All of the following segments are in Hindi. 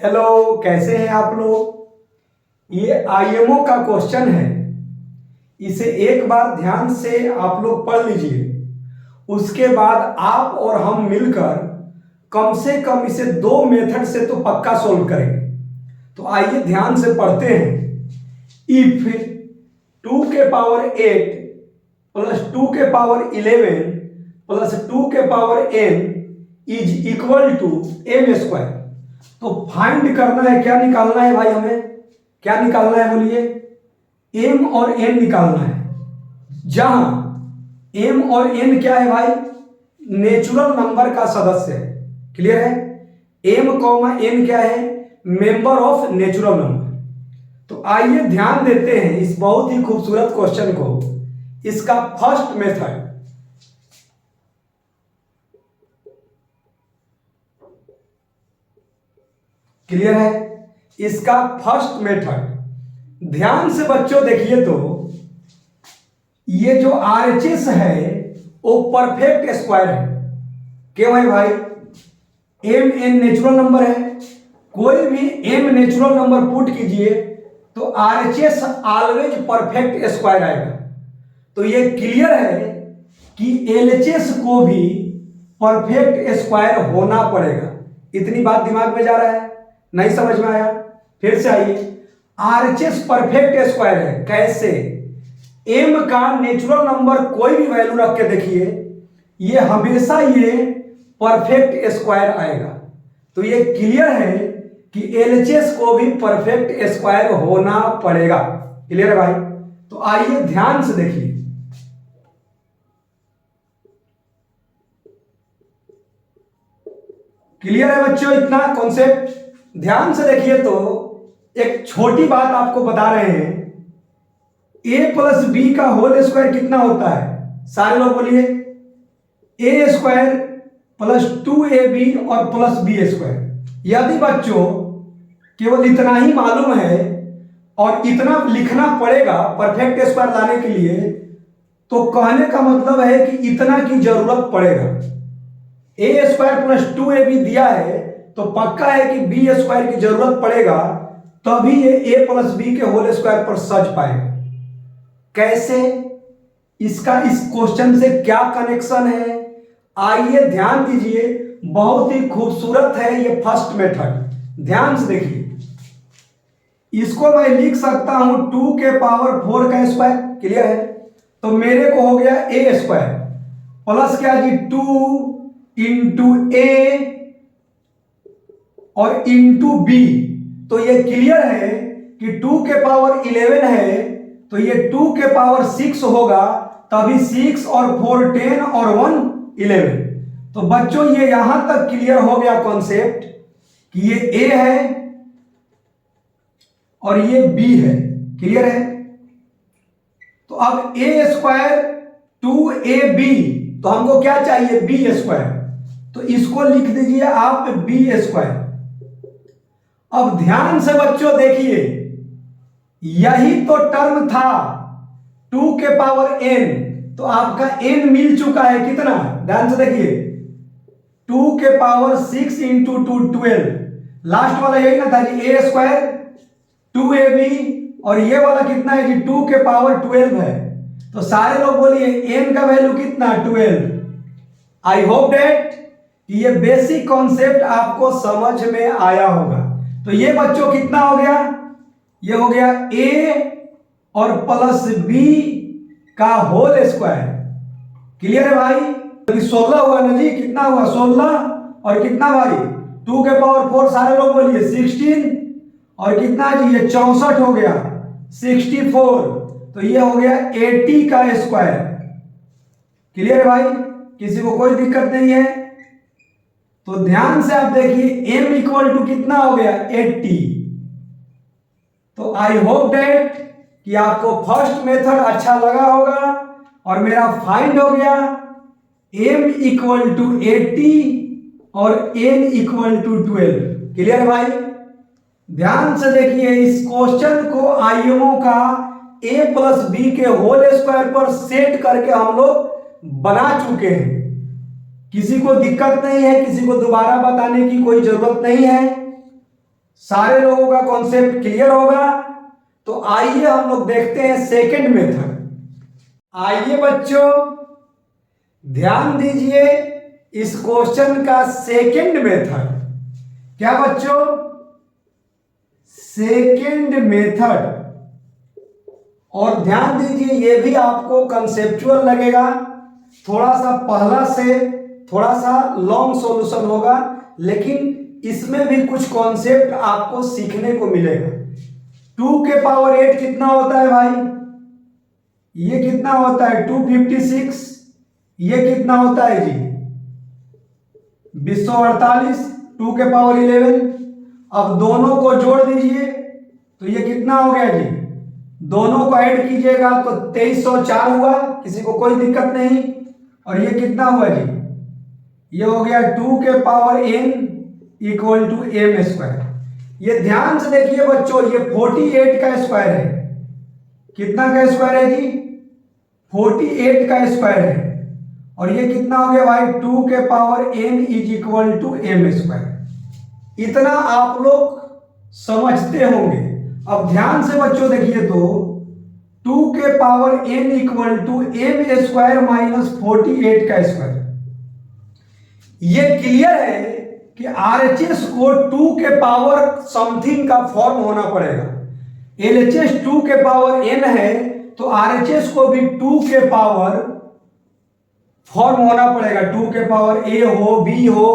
हेलो, कैसे हैं आप लोग। ये आईएमओ का क्वेश्चन है। इसे एक बार ध्यान से आप लोग पढ़ लीजिए। उसके बाद आप और हम मिलकर कम से कम इसे 2 मेथड से तो पक्का सोल्व करेंगे। तो आइए ध्यान से पढ़ते हैं। इफ 2 के पावर 8 प्लस 2 के पावर 11 प्लस 2 के power n is equal to m square. तो फाइंड करना है, क्या निकालना है भाई, हमें क्या निकालना है बोलिए। m और n निकालना है। जहां m और n क्या है भाई, नेचुरल नंबर का सदस्य है। क्लियर है। m कॉमा n क्या है, मेंबर ऑफ नेचुरल नंबर। तो आइए ध्यान देते हैं इस बहुत ही खूबसूरत क्वेश्चन को। इसका फर्स्ट मेथड, क्लियर है। इसका फर्स्ट मेथड ध्यान से बच्चों देखिए तो ये जो RHS है वो परफेक्ट स्क्वायर है। क्यों है भाई, m n नेचुरल नंबर है। कोई भी m नेचुरल नंबर पुट कीजिए तो RHS ऑलवेज परफेक्ट स्क्वायर आएगा। तो ये क्लियर है कि LHS को भी परफेक्ट स्क्वायर होना पड़ेगा। इतनी बात दिमाग में जा रहा है, नहीं समझ में आया, फिर से आइए। RHS परफेक्ट स्क्वायर है। कैसे, m का नेचुरल नंबर कोई भी वैल्यू रख के देखिए, ये हमेशा ये परफेक्ट स्क्वायर आएगा। तो ये क्लियर है कि LHS को भी परफेक्ट स्क्वायर होना पड़ेगा। क्लियर है भाई। तो आइए ध्यान से देखिए। क्लियर है बच्चों, इतना कॉन्सेप्ट ध्यान से देखिए। तो एक छोटी बात आपको बता रहे हैं, a प्लस बी का होल स्क्वायर कितना होता है, सारे लोग बोलिए। a स्क्वायर प्लस 2ab और प्लस बी स्क्वायर। यदि बच्चों केवल इतना ही मालूम है और इतना लिखना पड़ेगा परफेक्ट स्क्वायर लाने के लिए, तो कहने का मतलब है कि इतना की जरूरत पड़ेगा। a स्क्वायर प्लस 2ab दिया है तो पक्का है कि बी स्क्वायर की जरूरत पड़ेगा, तभी ये a प्लस बी के होल स्क्वायर पर सज पाएगा। कैसे, इसका इस क्वेश्चन से क्या कनेक्शन है, आइए ध्यान दीजिए। बहुत ही खूबसूरत है ये फर्स्ट मेथड, ध्यान से देखिए। इसको मैं लिख सकता हूं 2 के पावर 4 का स्क्वायर। क्लियर है। तो मेरे को हो गया a स्क्वायर प्लस क्या जी 2 इंटू a और इंटू बी। तो ये क्लियर है कि 2 के पावर 11 है तो ये 2 के पावर 6 होगा, तभी 6 और 4 10 और 1 11। तो बच्चों ये यहां तक क्लियर हो गया कॉन्सेप्ट कि ये a है और ये b है। क्लियर है। तो अब a स्क्वायर 2ab, तो हमको क्या चाहिए, b स्क्वायर। तो इसको लिख दीजिए आप b स्क्वायर। अब ध्यान से बच्चों देखिए, यही तो टर्म था 2 के पावर n। तो आपका n मिल चुका है कितना, ध्यान से देखिए। 2 के पावर 6 इंटू 2 12। लास्ट वाला यही ना था जी, a स्क्वायर 2ab और ये वाला कितना है जी 2 के पावर 12 है। तो सारे लोग बोलिए n का वैल्यू कितना, 12। आई होप डेट कि ये बेसिक कॉन्सेप्ट आपको समझ में आया होगा। तो ये बच्चों कितना हो गया, ये हो गया a और प्लस b का होल स्क्वायर। क्लियर है भाई। तो 16 हुआ ना जी, कितना हुआ 16 और कितना भाई 2 के पावर 4, सारे लोग बोलिए 16 और कितना जी ये 64 हो गया 64। तो ये हो गया 80 का स्क्वायर। क्लियर है भाई, किसी को कोई दिक्कत नहीं है। तो ध्यान से आप देखिए m इक्वल टू कितना हो गया 80। तो आई होप डेट कि आपको फर्स्ट मेथड अच्छा लगा होगा और मेरा फाइंड हो गया m इक्वल टू 80 और n इक्वल टू 12। क्लियर है भाई। ध्यान से देखिए इस क्वेश्चन को आईएमओ का a प्लस बी के होल स्क्वायर पर सेट करके हम लोग बना चुके हैं। किसी को दिक्कत नहीं है, किसी को दोबारा बताने की कोई जरूरत नहीं है। सारे लोगों का कॉन्सेप्ट क्लियर होगा। तो आइए हम लोग देखते हैं सेकंड मेथड। आइए बच्चों ध्यान दीजिए इस क्वेश्चन का सेकंड मेथड। क्या बच्चों? Second method. और ध्यान दीजिए ये भी आपको कंसेप्चुअल लगेगा, थोड़ा सा पहला से थोड़ा सा लॉन्ग सॉल्यूशन होगा, लेकिन इसमें भी कुछ कॉन्सेप्ट आपको सीखने को मिलेगा। 2 के पावर 8 कितना होता है भाई? ये कितना होता है? 256। ये कितना होता है जी? 248। 2 के पावर 11। अब दोनों को जोड़ दीजिए तो ये कितना हो गया जी? दोनों को ऐड कीजिएगा तो 2304 हुआ, किसी को कोई दिक्कत नहीं। और ये कितना हुआ जी? ये हो गया 2 के power n equal to m square. ये ध्यान से देखिए बच्चों, ये 48 का स्क्वायर है। कितना का स्क्वायर है जी? 48 का स्क्वायर है। और ये कितना हो गया भाई? 2 के power n is equal to m square. इतना आप लोग समझते होंगे। अब ध्यान से बच्चों देखिए तो 2 के power n equal to m square minus 48 का स्क्वायर। ये क्लियर है कि RHS को 2 के पावर समथिंग का फॉर्म होना पड़ेगा। LHS 2 के पावर n है तो RHS को भी 2 के पावर फॉर्म होना पड़ेगा। 2 के पावर a हो, b हो,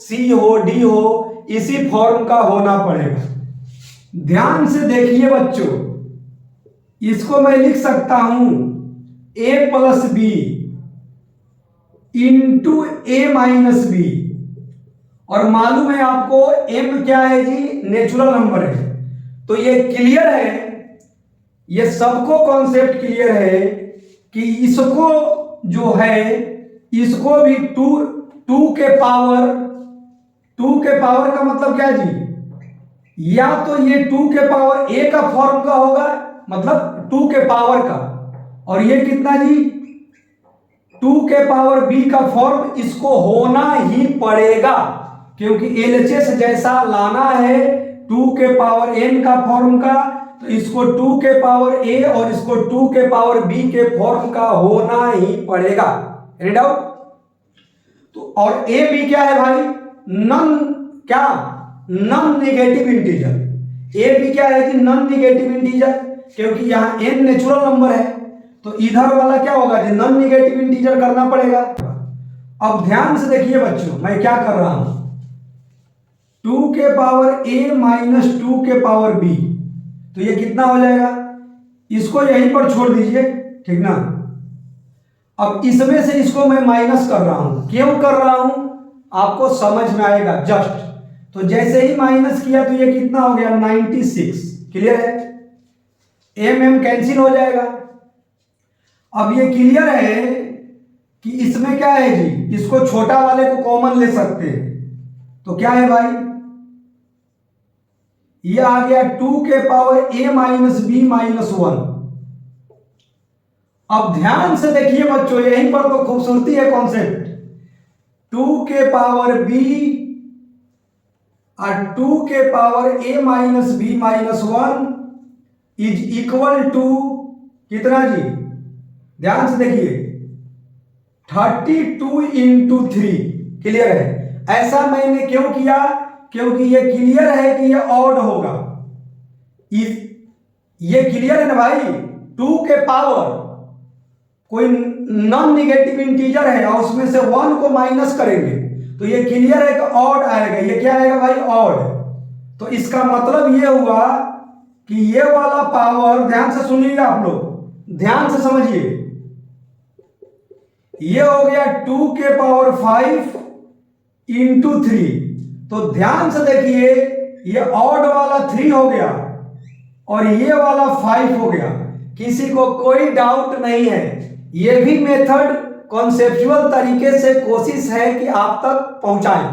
c हो, d हो, इसी फॉर्म का होना पड़ेगा। ध्यान से देखिए बच्चों, इसको मैं लिख सकता हूं a plus B into A minus B. और मालूम है आपको m क्या है जी? नेचुरल नंबर है। तो ये क्लियर है, ये सबको कॉन्सेप्ट क्लियर है कि इसको जो है इसको भी 2 के पावर का मतलब क्या है जी? या तो ये 2 के पावर a का फॉर्म का होगा, मतलब 2 के पावर का। और ये कितना जी? 2 के पावर b का फॉर्म इसको होना ही पड़ेगा, क्योंकि LHS जैसा लाना है 2 के पावर n का फॉर्म का, तो इसको 2 के पावर a और इसको 2 के पावर b के फॉर्म का होना ही पड़ेगा। Any doubt? तो और a b क्या है भाई? Non negative integer. a b क्या है कि नॉन नेगेटिव इंटीजर, क्योंकि यहां n नेचुरल नंबर है तो इधर वाला क्या होगा जी? नॉन नेगेटिव इंटीजर करना पड़ेगा। अब ध्यान से देखिए बच्चों, मैं क्या कर रहा हूं, 2 के पावर a माइनस 2 के पावर b, तो ये कितना हो जाएगा? इसको यहीं पर छोड़ दीजिए, ठीक ना। अब इसमें से इसको मैं माइनस कर रहा हूं। क्यों कर रहा हूं आपको समझ में आएगा जस्ट। तो जैसे ही माइनस किया तो ये कितना हो गया? 96। क्लियर है? m कैंसिल हो जाएगा। अब ये क्लियर है कि इसमें क्या है जी? इसको छोटा वाले को कॉमन ले सकते हैं, तो क्या है भाई? ये आ गया 2 के power a minus B minus 1। अब ध्यान से देखिए बच्चों, यहीं पर तो खूबसूरती है कॉन्सेप्ट। 2 के पावर b और 2 के power a minus B minus 1 is equal to कितना जी? ध्यान से देखिए 32 इंटू 3। क्लियर है? ऐसा मैंने क्यों किया? क्योंकि ये क्लियर है कि ये ऑड होगा। ये क्लियर है ना भाई? 2 के पावर कोई नॉन नेगेटिव इंटीजर है और उसमें से 1 को माइनस करेंगे तो ये क्लियर है कि ऑड आएगा। ये क्या आएगा भाई? ऑड। तो इसका मतलब ये हुआ कि ये वाला पावर, ध्यान से सुनिएगा आप लोग, ध्यान से समझिए, ये हो गया 2 के पावर 5 इंटू 3। तो ध्यान से देखिए, ये ऑड वाला 3 हो गया और ये वाला 5 हो गया। किसी को कोई डाउट नहीं है। ये भी मेथड कॉन्सेप्चुअल तरीके से कोशिश है कि आप तक पहुंचाएं।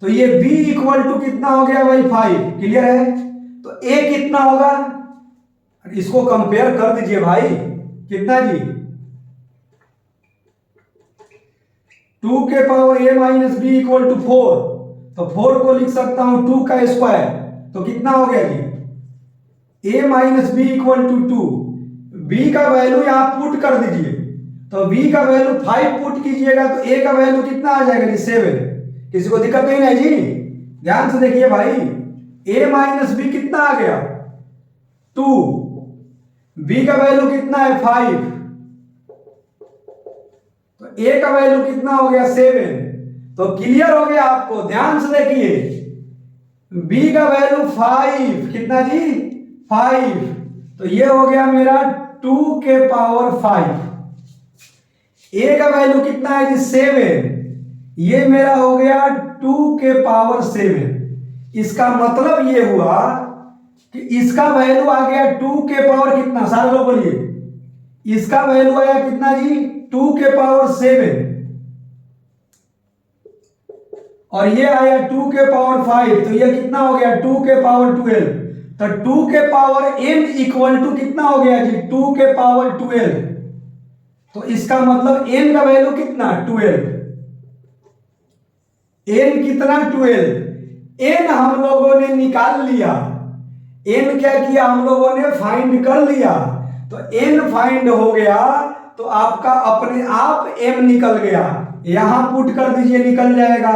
तो ये b इक्वल टू कितना हो गया भाई? 5। क्लियर है? तो a कितना होगा? इसको कंपेयर कर दीजिए भाई, कितना जी? 2 के power a minus B equal to 4। तो 4 को लिख सकता हूं 2 का स्क्वायर, तो कितना हो गया जी, a minus B equal to 2। b का वैल्यू यहां पुट कर दीजिए, तो b का वैल्यू 5 पुट कीजिएगा तो a का वैल्यू कितना आ जाएगा जी 7। किसी को दिक्कत नहीं है जी, ध्यान से देखिए भाई, a माइनस बी कितना आ गया 2, b का वैल्यू कितना है 5, तो a का वैल्यू कितना हो गया 7। तो क्लियर हो गया आपको, ध्यान से देखिए, b का वैल्यू 5 कितना जी 5, तो ये हो गया मेरा 2 के पावर 5। a का वैल्यू कितना है जी 7, ये मेरा हो गया 2 के पावर 7। इसका मतलब ये हुआ कि इसका वैल्यू आ गया 2 के पावर कितना, सारे लोग बोलिए, इसका वैल्यू आया कितना जी 2 के पावर 7, और ये आया 2 के पावर 5, तो ये कितना हो गया 2 के पावर 12। तो 2 के पावर n इक्वल टू कितना हो गया जी 2 के पावर 12। तो इसका मतलब n का वैल्यू कितना 12, n कितना 12, n हम लोगों ने निकाल लिया, n क्या किया हम लोगों ने फाइंड कर लिया। तो n फाइंड हो गया तो आपका अपने आप m निकल गया, यहां पुट कर दीजिए निकल जाएगा,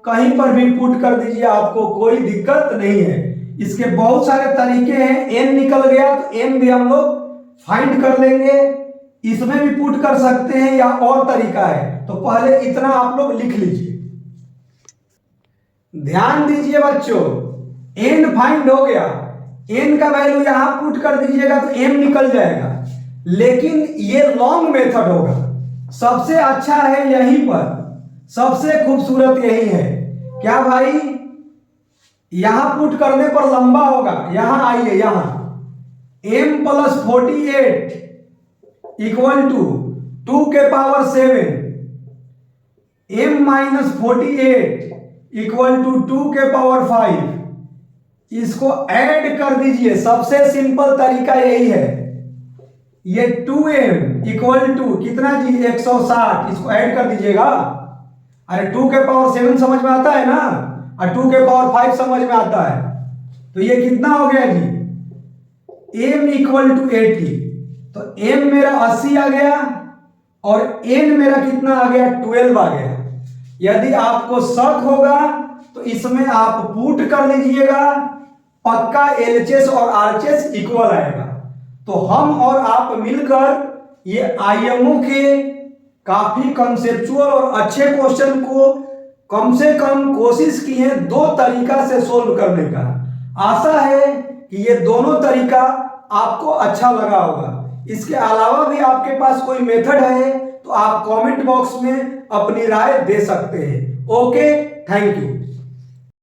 कहीं पर भी पुट कर दीजिए, आपको कोई दिक्कत नहीं है। इसके बहुत सारे तरीके हैं, n निकल गया तो n भी हम लोग फाइंड कर लेंगे, इसमें भी पुट कर सकते हैं या और तरीका है, तो पहले इतना आप लोग लिख लीजिए। ध्यान दीजिए बच्चों, n फाइंड हो गया, n का वैल्यू यहां पुट कर दीजिएगा तो m निकल जाएगा, लेकिन ये लॉन्ग मेथड होगा, सबसे अच्छा है यहीं पर, सबसे खूबसूरत यही है। क्या भाई, यहां पुट करने पर लंबा होगा, यहां आइए, यहां m प्लस 48 इक्वल टू 2 के power 7, m minus 48 equal to 2 के पावर 5, इसको ऐड कर दीजिए, सबसे सिंपल तरीका यही है। ये 2m इक्वल टू कितना जी 160, इसको ऐड कर दीजिएगा। अरे 2 के पावर 7 समझ में आता है ना, और 2 के पावर 5 समझ में आता है, तो ये कितना हो गया जी m इक्वल टू 80। तो m मेरा 80 आ गया और n मेरा कितना आ गया 12 आ गया। यदि आपको शक होगा तो इसमें आप पुट कर लीजिएगा, पक्का LHS और RHS इक्वल आएगा। तो हम और आप मिलकर ये IMO के काफी कंसेप्चुअल और अच्छे क्वेश्चन को कम से कम कोशिश की है 2 तरीका से सोल्व करने का। आशा है कि ये दोनों तरीका आपको अच्छा लगा होगा। इसके अलावा भी आपके पास कोई मेथड है तो आप कमेंट बॉक्स में अपनी राय दे सकते हैं। Okay, thank you.